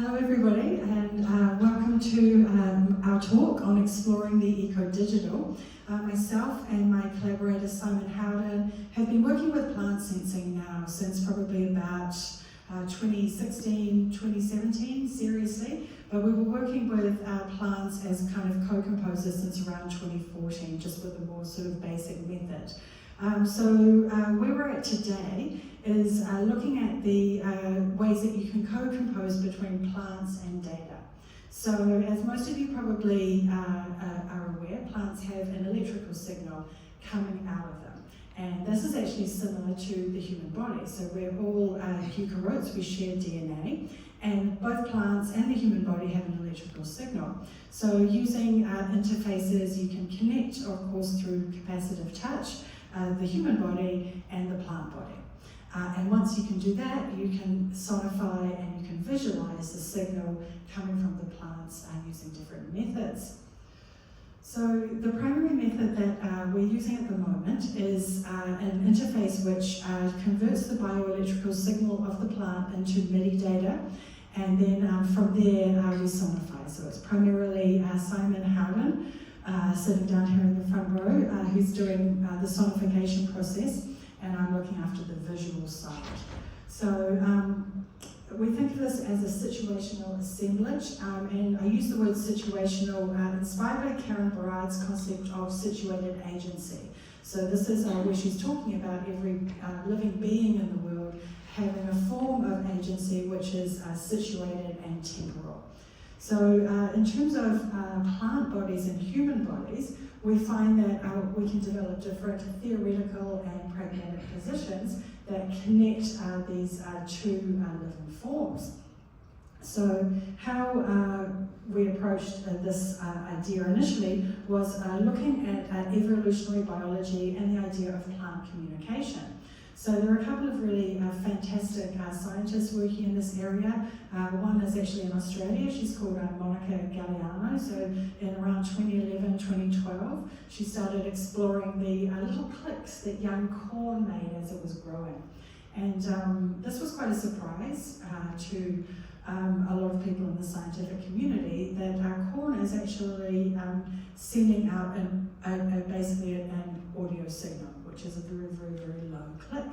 Hello everybody, and welcome to our talk on exploring the eco-digital. Myself and my collaborator Simon Howden have been working with plant sensing now since probably about 2016, 2017, seriously, but we were working with plants as kind of co-composers since around 2014, just with a more sort of basic method. Where we're at today is looking at the ways that you can co-compose between plants and data. So as most of you probably are aware, plants have an electrical signal coming out of them. And this is actually similar to the human body. So we're all eukaryotes, we share DNA, and both plants and the human body have an electrical signal. So using interfaces, you can connect, of course, through capacitive touch, the human body and the plant body. And once you can do that, you can sonify and you can visualize the signal coming from the plants using different methods. So the primary method that we're using at the moment is an interface which converts the bioelectrical signal of the plant into MIDI data, and then from there we sonify. So it's primarily Simon Howden, sitting down here in the front row, who's doing the sonification process, and I'm looking after the visual side. So we think of this as a situational assemblage, and I use the word situational inspired by Karen Barad's concept of situated agency. So this is where she's talking about every living being in the world having a form of agency which is situated and temporal. So in terms of plant bodies and human bodies, we find that we can develop different theoretical and pragmatic positions that connect these two living forms. So how we approached this idea initially was looking at evolutionary biology and the idea of plant communication. So there are a couple of really fantastic scientists working in this area. One is actually in Australia. She's called Monica Galliano. So in around 2011, 2012, she started exploring the little clicks that young corn made as it was growing. And this was quite a surprise to a lot of people in the scientific community, that corn is actually sending out basically an audio signal, which is a very, very, very low click.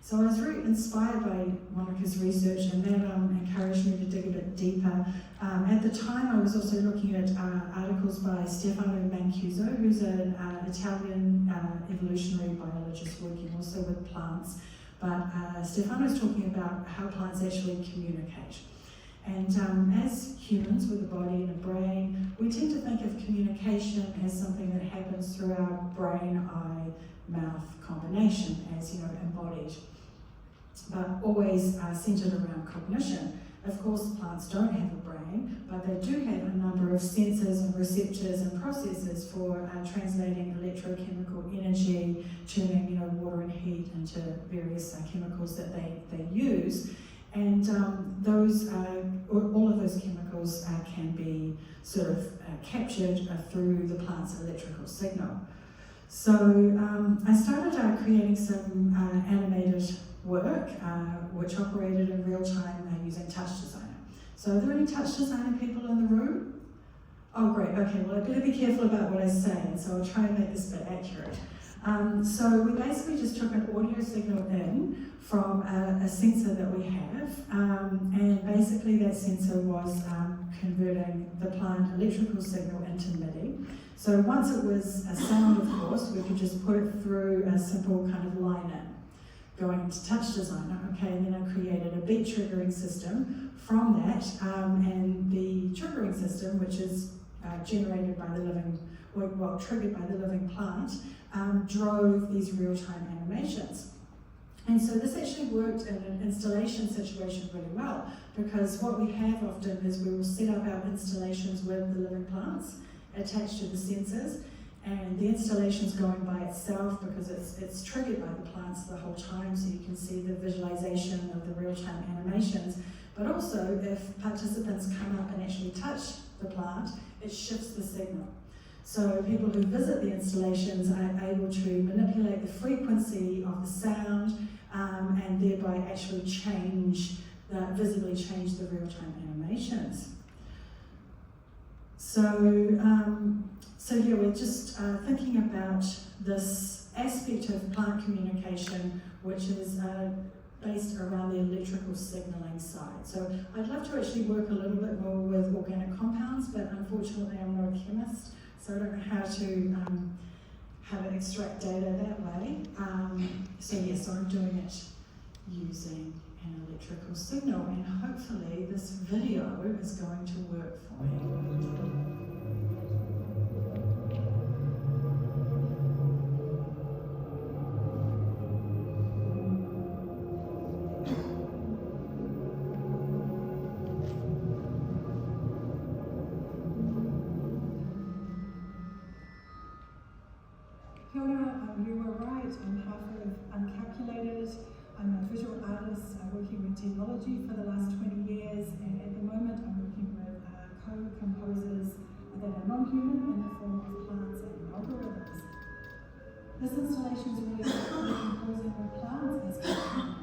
So I was very inspired by Monica's research, and that encouraged me to dig a bit deeper. At the time, I was also looking at articles by Stefano Mancuso, who's an Italian evolutionary biologist working also with plants. But Stefano's talking about how plants actually communicate. And as humans with a body and a brain, we tend to think of communication as something that happens through our brain-eye-mouth combination, as embodied, but always centered around cognition. Of course, plants don't have a brain, but they do have a number of sensors and receptors and processes for translating electrochemical energy, turning water and heat into various chemicals that they use. And all of those chemicals can be sort of captured through the plant's electrical signal. So I started creating some animated work which operated in real time using Touch Designer. So are there any Touch Designer people in the room? Oh great, okay, well I better be careful about what I say, and so I'll try and make this a bit accurate. So we basically just took an audio signal in from a sensor that we have, and basically that sensor was converting the plant electrical signal into MIDI. So once it was a sound, of course, we could just put it through a simple kind of line-in, going into Touch Designer, okay, and then I created a beat triggering system from that, and the triggering system, which is generated by the living, well, triggered by the living plant, drove these real-time animations. And so this actually worked in an installation situation really well, because what we have often is we will set up our installations with the living plants attached to the sensors, and the installation's going by itself because it's triggered by the plants the whole time, so you can see the visualization of the real-time animations. But also, if participants come up and actually touch the plant, it shifts the signal. So people who visit the installations are able to manipulate the frequency of the sound and thereby actually change that visibly change the real-time animations. So yeah, we're just thinking about this aspect of plant communication, which is based around the electrical signaling side. So I'd love to actually work a little bit more with organic compounds, but unfortunately I'm not a chemist, so I don't know how to extract data that way. So yes, I'm doing it using an electrical signal, and hopefully this video is going to work for you. I'm Rewa Wright on behalf of UnCalculated. I'm a visual artist working with technology for the last 20 years, and at the moment I'm working with co-composers that are non-human in the form of plants and algorithms. This installation is really about composing with plants as components.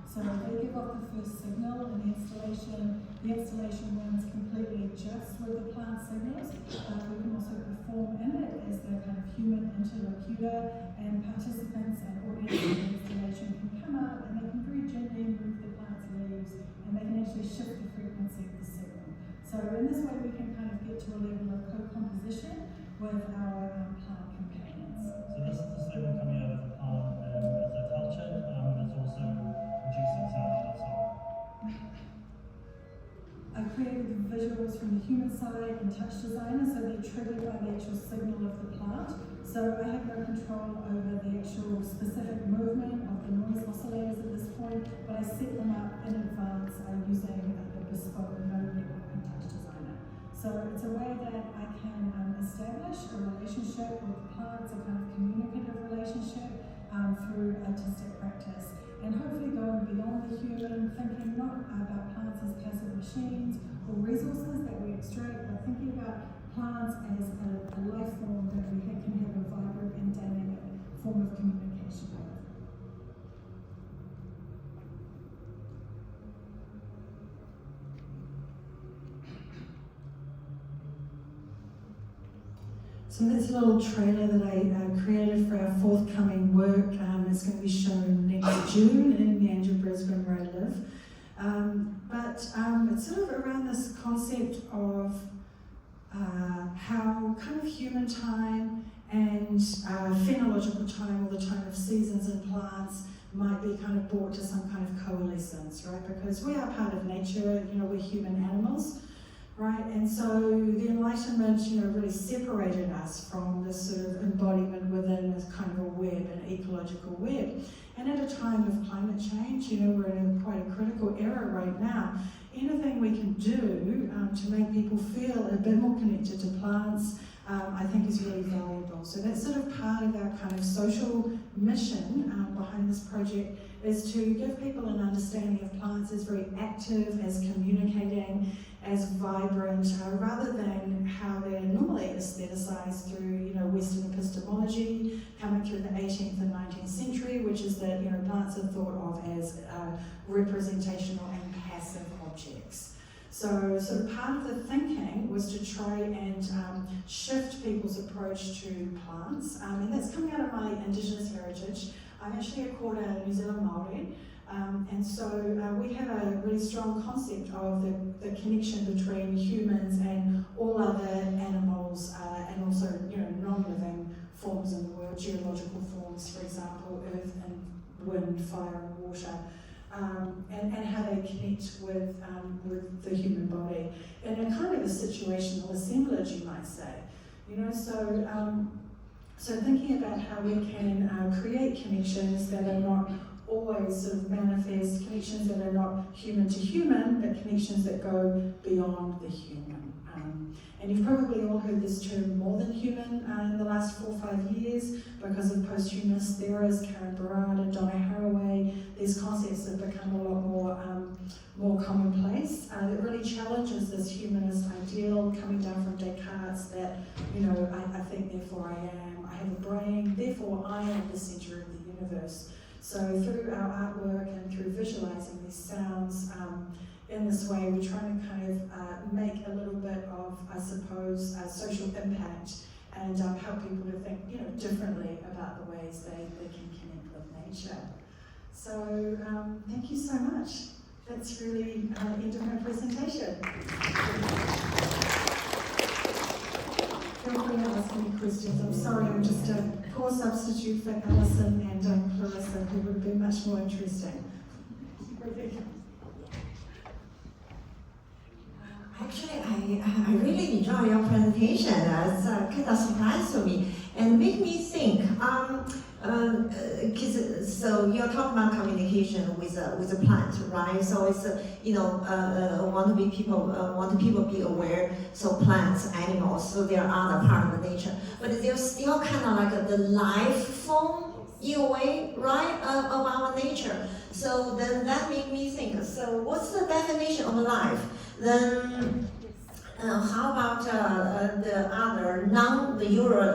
So they give off the first signal in the installation. The installation runs completely just with the plant signals. We can also perform in it as the kind of human interlocutor, and participants and audience in the installation can come up and they can very gently move the plant's leaves, and they can actually shift the frequency of the signal. So in this way we can kind of get to a level of co-composition with our plant companions. So this is the signal coming out of the plant as I touch it, but it's also producing sound on its own. I created the visuals from the human side in Touch Designer, so they're triggered by the actual signal of the plant. So I have no control over the actual specific movement of the noise oscillators at this point, but I set them up in advance using the bespoke node network in Touch Designer. So it's a way that I can establish a relationship with plants, a kind of communicative relationship through artistic practice, and hopefully going beyond the human, thinking not about plants as passive machines or resources that we extract, but thinking about plants as a life form that we can have a vibrant and dynamic form of communication with. So that's a little trailer that I created for our forthcoming work. It's going to be shown next June in Nanja, Brisbane, where I live. But it's sort of around this concept of how kind of human time and phenological time, or the time of seasons and plants, might be kind of brought to some kind of coalescence, right? Because we are part of nature, we're human animals. Right, and so the Enlightenment, really separated us from this sort of embodiment within this kind of a web, an ecological web. And at a time of climate change, we're in quite a critical era right now. Anything we can do to make people feel a bit more connected to plants, I think is really valuable. So that's sort of part of our kind of social mission behind this project, is to give people an understanding of plants as very active, as communicating, as vibrant, rather than how they're normally aestheticized through, Western epistemology, coming through the 18th and 19th century, which is that, plants are thought of as representational and passive objects. So sort of part of the thinking was to try and shift people's approach to plants, and that's coming out of my Indigenous heritage. I'm actually a quarter New Zealand Māori, and so we have a really strong concept of the connection between humans and all other animals, and also non-living forms in the world, geological forms, for example, earth and wind, fire and water. And how they connect with the human body in a kind of a situational assemblage, you might say. So thinking about how we can create connections that are not always sort of manifest, connections that are not human to human, but connections that go beyond the human. And you've probably all heard this term more than human in the last 4 or 5 years because of posthumanist theorists, Karen Barad and Donna Haraway. These concepts have become a lot more commonplace. It really challenges this humanist ideal coming down from Descartes that, I think, therefore I am. I have a brain, therefore I am the center of the universe. So through our artwork and through visualizing these sounds in this way, we're trying to kind of make a little bit of, I suppose, social impact and help people to think, differently about the ways they can connect with nature. So thank you so much. That's really the end of my presentation. Feel free to ask any questions. I'm sorry, I'm just a poor substitute for Alison and Clarissa, who would have been much more interesting. Actually, I really enjoy your presentation. It's kind of surprise to me and make me think. So you're talking about communication with a plant, right? So it's want people be aware. So plants, animals, so they are other part of nature, but they're still kind of like the life form in a way, right, of our nature. So then that make me think. So what's the definition of life? Then how about the other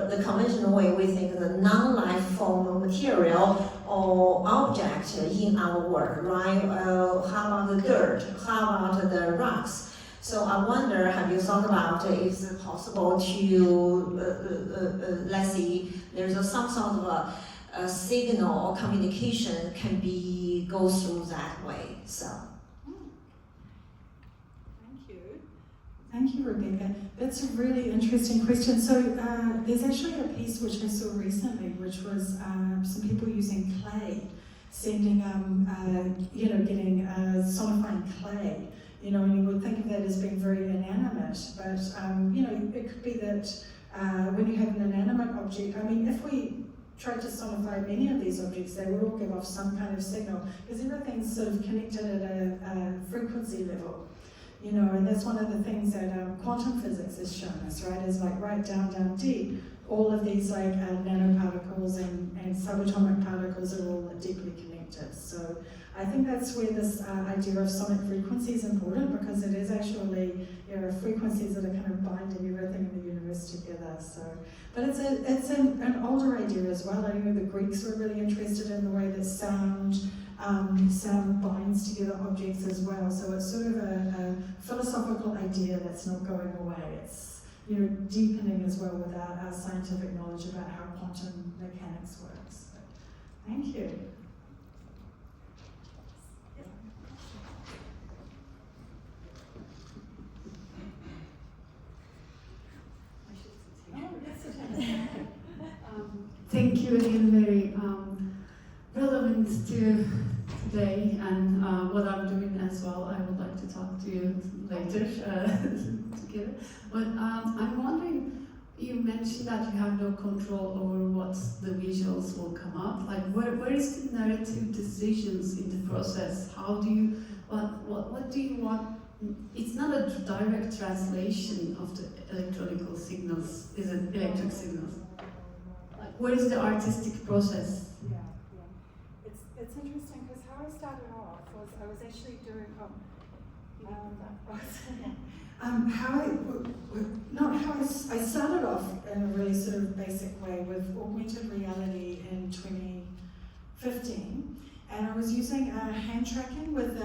the conventional way we think the non-life form material or object in our world, right? How about the dirt? How about the rocks? So I wonder, have you thought about if it's possible to, let's see, there's some sort of a signal or communication can go through that way, so. Thank you, Rebecca. That's a really interesting question. So there's actually a piece which I saw recently, which was some people using clay, sending, getting sonifying clay. And you would think of that as being very inanimate, but it could be that when you have an inanimate object, if we tried to sonify many of these objects, they would all give off some kind of signal, because everything's sort of connected at a frequency level. And that's one of the things that quantum physics has shown us, right? Is like right down deep, all of these like nanoparticles and subatomic particles are all deeply connected. So I think that's where this idea of sonic frequency is important, because it is actually frequencies that are kind of binding everything in the universe together. So, but it's an older idea as well. I know the Greeks were really interested in the way that sound binds together objects as well. So it's sort of a philosophical idea that's not going away. It's deepening as well with our scientific knowledge about how quantum mechanics works. So, thank you. Thank you again, very relevant to today and what I'm doing as well. I would like to talk to you later together. But I'm wondering, you mentioned that you have no control over what the visuals will come up. Like, where is the narrative decisions in the process? How do you, what do you want? It's not a direct translation of the electronical signals, is it electric signals? Like, where is the artistic process? Yeah. It's interesting because how I started off was I was actually doing I started off in a really sort of basic way with augmented reality in 2015, and I was using hand tracking with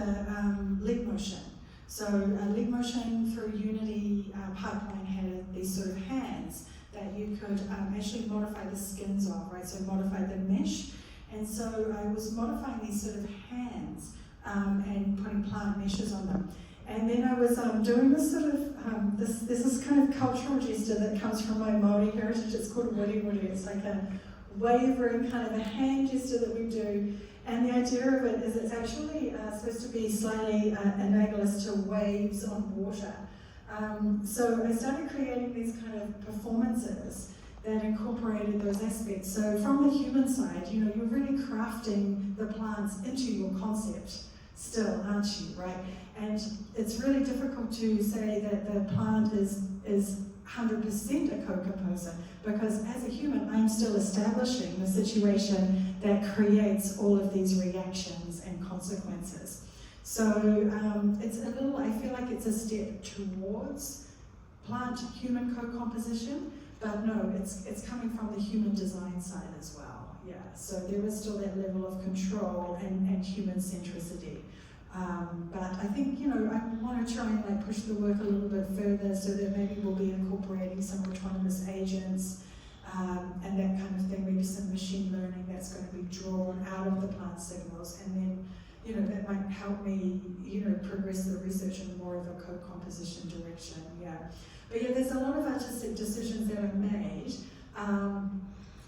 leg motion. So leg motion through Unity pipeline had these sort of hands that you could actually modify the skins of, right? So modify the mesh. And so I was modifying these sort of hands and putting plant meshes on them. And then I was doing this sort of, this kind of cultural gesture that comes from my Māori heritage. It's called wiri wiri. It's like a wavering kind of a hand gesture that we do. And the idea of it is it's actually supposed to be slightly analogous to waves on water. So I started creating these kind of performances that incorporated those aspects. So from the human side, you're really crafting the plants into your concept still, aren't you, right? And it's really difficult to say that the plant is 100% a co-composer, because as a human, I'm still establishing the situation that creates all of these reactions and consequences. So it's a little, I feel like it's a step towards plant-human co-composition, but no, it's coming from the human design side as well. Yeah, so there is still that level of control and human centricity. But I think, you know, I want to try and like push the work a little bit further so that maybe we'll be incorporating some autonomous agents and that kind of thing, maybe some machine learning that's going to be drawn out of the plant signals, and then, you know, that might help me, you know, progress the research in more of a co-composition direction, yeah. But yeah, there's a lot of artistic decisions that are made.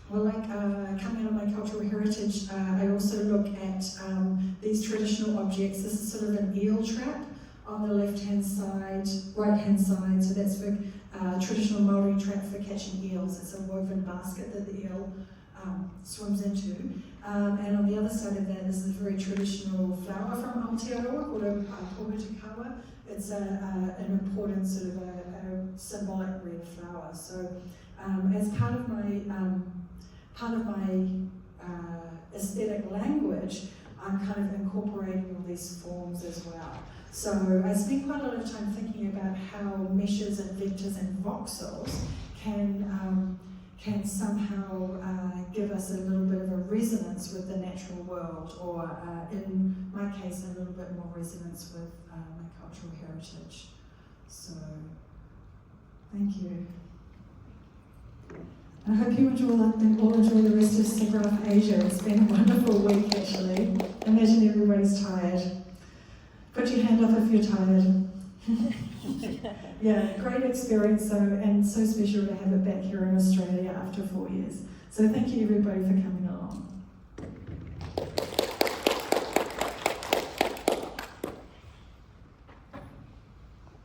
Well, like coming out of my cultural heritage, I also look at these traditional objects. This is sort of an eel trap on the left-hand side, right-hand side. So that's for traditional Maori trap for catching eels. It's a woven basket that the eel swims into. And on the other side of that is a very traditional flower from Aotearoa called a pomutikawa. It's an important sort of a symbolic red flower. So as part of my aesthetic language, I'm kind of incorporating all these forms as well. So I spend quite a lot of time thinking about how meshes and vectors and voxels can somehow give us a little bit of a resonance with the natural world, or in my case, a little bit more resonance with my cultural heritage. So, thank you. I hope you all enjoy the rest of SIGGRAPH Asia. It's been a wonderful week, actually. Imagine everybody's tired. Put your hand up if you're tired. Yeah, great experience, though, and so special to have it back here in Australia after 4 years. So thank you, everybody, for coming along.